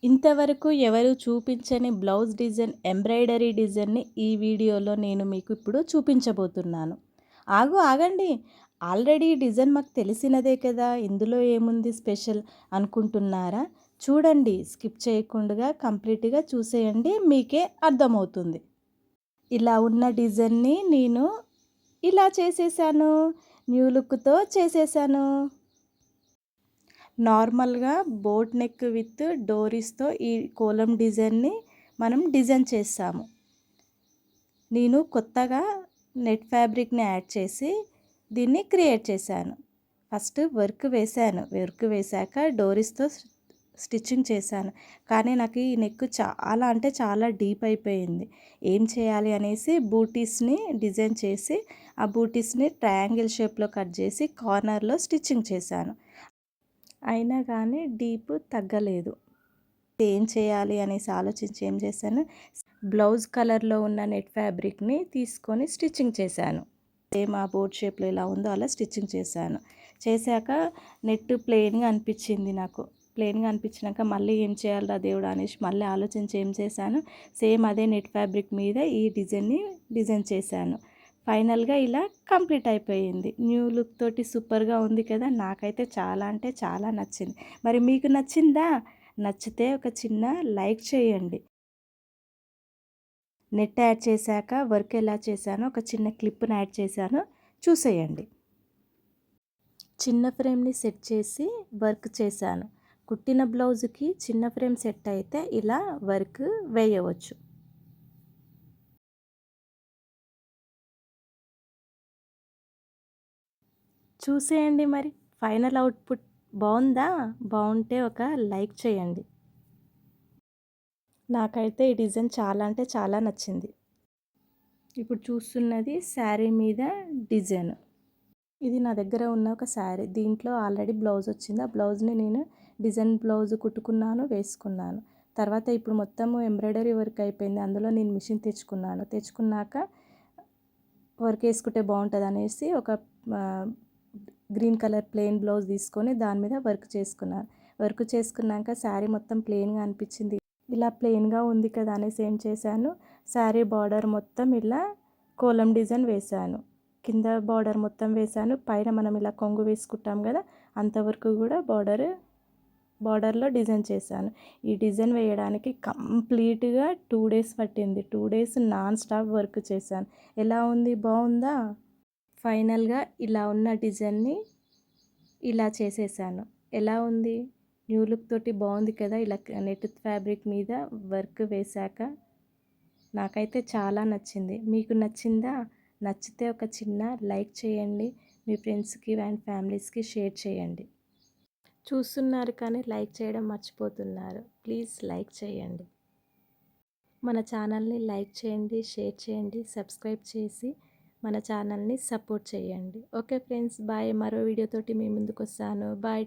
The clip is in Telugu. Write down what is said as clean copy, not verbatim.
ఇంతవరకు ఎవరు చూపించని బ్లౌజ్ డిజైన్ ఎంబ్రాయిడరీ డిజైన్ని ఈ వీడియోలో నేను మీకు ఇప్పుడు చూపించబోతున్నాను. ఆగండి. ఆల్రెడీ డిజైన్ మాకు తెలిసినదే కదా, ఇందులో ఏముంది స్పెషల్ అనుకుంటున్నారా? చూడండి, స్కిప్ చేయకుండా కంప్లీట్గా చూసేయండి, మీకే అర్థమవుతుంది. ఇలా ఉన్న డిజైన్ని నేను ఇలా చేసేసాను, న్యూ లుక్తో చేసేసాను. నార్మల్గా బోట్ నెక్ విత్ డోరీస్తో ఈ కోలం డిజైన్ని మనం డిజైన్ చేస్తాము. నేను కొత్తగా నెట్ ఫ్యాబ్రిక్ని యాడ్ చేసి దీన్ని క్రియేట్ చేశాను. ఫస్ట్ వర్క్ వేశాక డోరీస్తో స్టిచ్చింగ్ చేశాను. కానీ నాకు ఈ నెక్ చాలా అంటే చాలా డీప్ అయిపోయింది. ఏం చేయాలి అనేసి బూటీస్ని డిజైన్ చేసి ఆ బూటీస్ని ట్రయాంగిల్ షేప్లో కట్ చేసి కార్నర్లో స్టిచ్చింగ్ చేశాను. అయినా కానీ డీప్ తగ్గలేదు. ఏం చేయాలి అనేసి ఆలోచించి ఏం చేశాను, బ్లౌజ్ కలర్లో ఉన్న నెట్ ఫ్యాబ్రిక్ని తీసుకొని స్టిచ్చింగ్ చేశాను. సేమ్ ఆ బోర్డ్ షేప్లో ఎలా ఉందో అలా స్టిచ్చింగ్ చేశాను. చేశాక నెట్ ప్లెయిన్గా అనిపించింది నాకు. ప్లెయిన్గా అనిపించినాక మళ్ళీ ఏం చేయాలిరా దేవుడా అనేసి మళ్ళీ ఆలోచించి ఏం చేశాను, సేమ్ అదే నెట్ ఫ్యాబ్రిక్ మీద ఈ డిజైన్ చేశాను. ఫైనల్గా ఇలా కంప్లీట్ అయిపోయింది. న్యూ లుక్ తోటి సూపర్గా ఉంది కదా. నాకైతే చాలా అంటే చాలా నచ్చింది. మరి మీకు నచ్చిందా? నచ్చితే ఒక చిన్న లైక్ చేయండి. నెట్ యాడ్ చేశాక వర్క్ ఎలా చేశానో ఒక చిన్న క్లిప్ని యాడ్ చేశాను, చూసేయండి. చిన్న ఫ్రేమ్ని సెట్ చేసి వర్క్ చేశాను. కుట్టిన బ్లౌజ్కి చిన్న ఫ్రేమ్ సెట్ అయితే ఇలా వర్క్ వేయవచ్చు. చూసేయండి మరి ఫైనల్ అవుట్పుట్ బాగుందా? బాగుంటే ఒక లైక్ చేయండి. నాకైతే ఈ డిజైన్ చాలా అంటే చాలా నచ్చింది. ఇప్పుడు చూస్తున్నది శారీ మీద డిజైన్. ఇది నా దగ్గర ఉన్న ఒక శారీ. దీంట్లో ఆల్రెడీ బ్లౌజ్ వచ్చింది. ఆ బ్లౌజ్ని నేను డిజైన్ బ్లౌజ్ కుట్టుకున్నాను, వేసుకున్నాను. తర్వాత ఇప్పుడు మొత్తం ఎంబ్రాయిడరీ వర్క్ అయిపోయింది. అందులో నేను మిషన్ తెచ్చుకున్నాక వర్క్ వేసుకుంటే బాగుంటుంది అనేసి ఒక గ్రీన్ కలర్ ప్లెయిన్ బ్లౌజ్ తీసుకొని దాని మీద వర్క్ చేసుకున్నాక శారీ మొత్తం ప్లెయిన్గా అనిపించింది. ఇలా ప్లెయిన్గా ఉంది కదా అనేసి ఏం చేశాను, శారీ బార్డర్ మొత్తం ఇలా కోలం డిజైన్ వేశాను. కింద బార్డర్ మొత్తం వేశాను. పైన మనం ఇలా కొంగు వేసుకుంటాం కదా, అంతవరకు కూడా బార్డర్లో డిజైన్ చేశాను. ఈ డిజైన్ వేయడానికి కంప్లీట్గా 2 days పట్టింది. 2 days నాన్ స్టాప్ వర్క్ చేశాను. ఎలా ఉంది? బాగుందా? ఫైనల్గా ఇలా ఉన్న డిజైన్ని ఇలా చేసేసాను. ఎలా ఉంది? న్యూ లుక్ తోటి బాగుంది కదా. ఇలా నెట్ ఫ్యాబ్రిక్ మీద వర్క్ వేశాక నాకైతే చాలా నచ్చింది. మీకు నచ్చిందా? నచ్చితే ఒక చిన్న లైక్ చేయండి. మీ ఫ్రెండ్స్కి అండ్ ఫ్యామిలీస్కి షేర్ చేయండి. చూస్తున్నారు కానీ లైక్ చేయడం మర్చిపోతున్నారు. ప్లీజ్ లైక్ చేయండి. మన ఛానల్ని లైక్ చేయండి, షేర్ చేయండి, సబ్స్క్రైబ్ చేసి మన ఛానల్ని సపోర్ట్ చేయండి. Okay friends, bye. మరో వీడియోతోటి మీ ముందుకు వస్తాను. బాయ్.